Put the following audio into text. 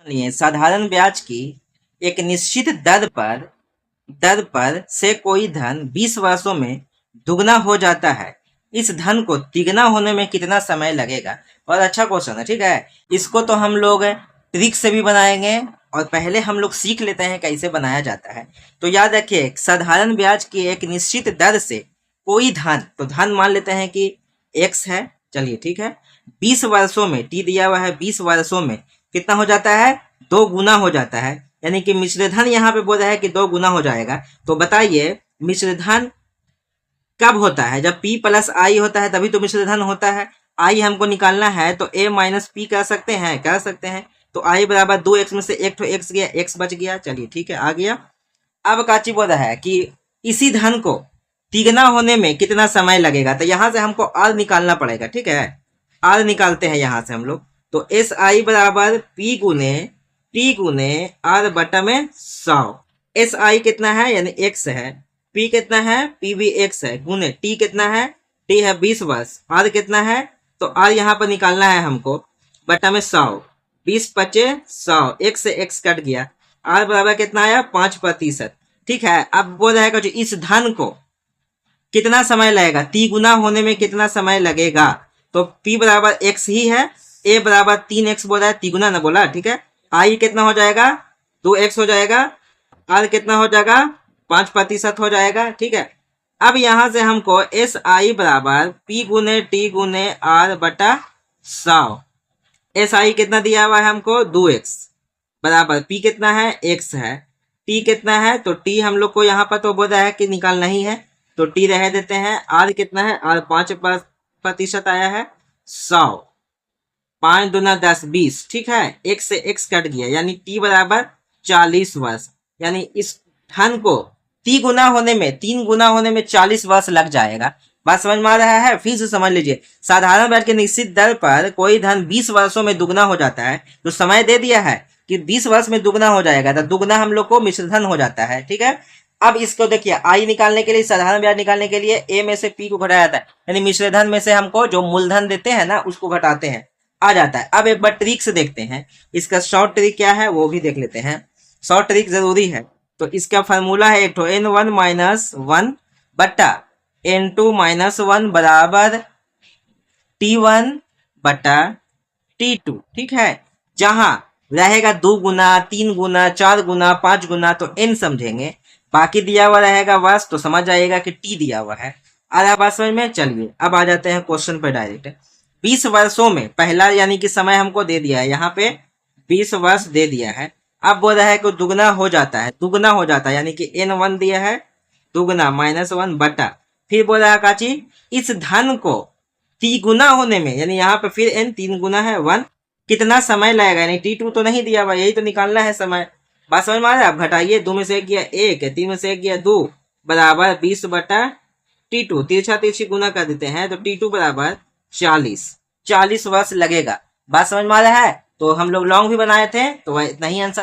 लिए साधारण ब्याज की एक निश्चित दर पर से कोई धन 20 वर्षों में दुगना हो जाता है। इस धन को तिगुना होने में कितना समय लगेगा? और अच्छा क्वेश्चन है, ठीक है। इसको तो हम लोग ट्रिक से भी बनाएंगे और पहले हम लोग सीख लेते हैं कैसे बनाया जाता है। तो याद रखिए, साधारण ब्याज की एक निश्चित दर से कोई धन, तो धन मान लेते हैं कि x है, चलिए ठीक है, 20 वर्षों में, टी दिया हुआ है, 20 वर्षों में कितना हो जाता है? 2 गुना हो जाता है। यानी कि मिश्र धन यहाँ पे बोल रहा है कि 2 गुना हो जाएगा। तो बताइए मिश्र धन कब होता है? जब p प्लस आई होता है तभी तो मिश्र धन होता है। आई हमको निकालना है तो a माइनस पी कर सकते हैं, तो आई बराबर 2x में से एक तो x गया, x बच गया, चलिए ठीक है, आ गया। अब काची बोल रहा है कि इसी धन को तिगुना होने में कितना समय लगेगा? तो यहां से हमको r निकालना पड़ेगा, ठीक है। r निकालते हैं यहां से हम लोग, तो एस आई बराबर p गुने टी गुने r बटा में 100। एस आई कितना है? यानी x है। p कितना है? p भी x है, गुने t कितना है? t है 20 वर्ष। r कितना है? तो r यहाँ पर निकालना है हमको, बटा में 100, 20 पचे 100, x से x कट गया, r बराबर कितना आया? 5%। ठीक है। अब बोल रहा है कि इस धन को कितना समय लगेगा? तिगुना होने में कितना समय लगेगा? तो p बराबर x ही है, a बराबर 3x बोला है, तिगुना ना बोला, ठीक है। i कितना हो जाएगा? 2x हो जाएगा, r कितना हो जाएगा? 5% हो जाएगा, ठीक है। अब यहां से हमको एस आई बराबर p गुने टी गुने r बटा 100। एस आई कितना दिया हुआ है हमको? 2x बराबर p कितना है? x है। t कितना है? तो t हम लोग को यहाँ पर तो बोल रहा है कि निकालना ही है, तो t रह देते हैं। r कितना है? r 5% आया है, 100, 5 दूना 10, 20, ठीक है। x से x कट गया, यानी t बराबर 40 वर्ष। यानी इस धन को 3 गुना होने में 40 वर्ष लग जाएगा। बात समझ में आ रहा है? फिर से समझ लीजिए, साधारण ब्याज की निश्चित दर पर कोई धन 20 वर्षों में दुगना हो जाता है। तो समय दे दिया है कि 20 वर्ष में दुगना हो जाएगा, तो दुगना हम लोग को मिश्र धन हो जाता है, ठीक है। अब इसको देखिए, आई निकालने के लिए, साधारण ब्याज निकालने के लिए ए में से पी को घटाया जाता है, यानी मिश्र धन में से हमको जो मूलधन देते हैं ना उसको घटाते हैं, आ जाता है। अब एक बार ट्रिक से देखते हैं, इसका शॉर्ट ट्रिक क्या है वो भी देख लेते हैं। शॉर्ट ट्रिक जरूरी है। तो इसका फार्मूला है एक तो n1 माइनस 1 बट्टा n2 माइनस 1 बराबर t1 बट्टा t2, ठीक है। जहां रहेगा 2 गुना, 3 गुना, 4 गुना, 5 गुना तो n समझेंगे, बाकी दिया हुआ रहेगा वर्ष, तो समझ आएगा कि t दिया हुआ है। आ रहा बात समझ में? चलिए अब आ जाते हैं क्वेश्चन पे डायरेक्ट। 20 वर्षों में पहला यानी कि समय हमको दे दिया है, यहाँ पे 20 वर्ष दे दिया है। अब बोल रहा है कि दुगना हो जाता है, यानी कि n1 दिया है, दुगना माइनस 1 बटा, फिर बोल रहा है काची इस धन को तिगुना होने में, यानी यहाँ पे फिर n 3 गुना है 1, कितना समय लगेगा? यानी t2 तो नहीं दिया हुआ, यही तो निकालना है समय। बात समझ में आ रहा है? आप घटाइए, 2 में से 1 गया 1, 3 में से 1 गया 2, बराबर 20 बटा t2, तिरछा तिरछी गुना कर देते हैं, तो t2 बराबर 40 वर्ष लगेगा। बात समझ में आ रहा है? तो हम लोग लॉन्ग भी बनाए थे, तो इतना ही आंसर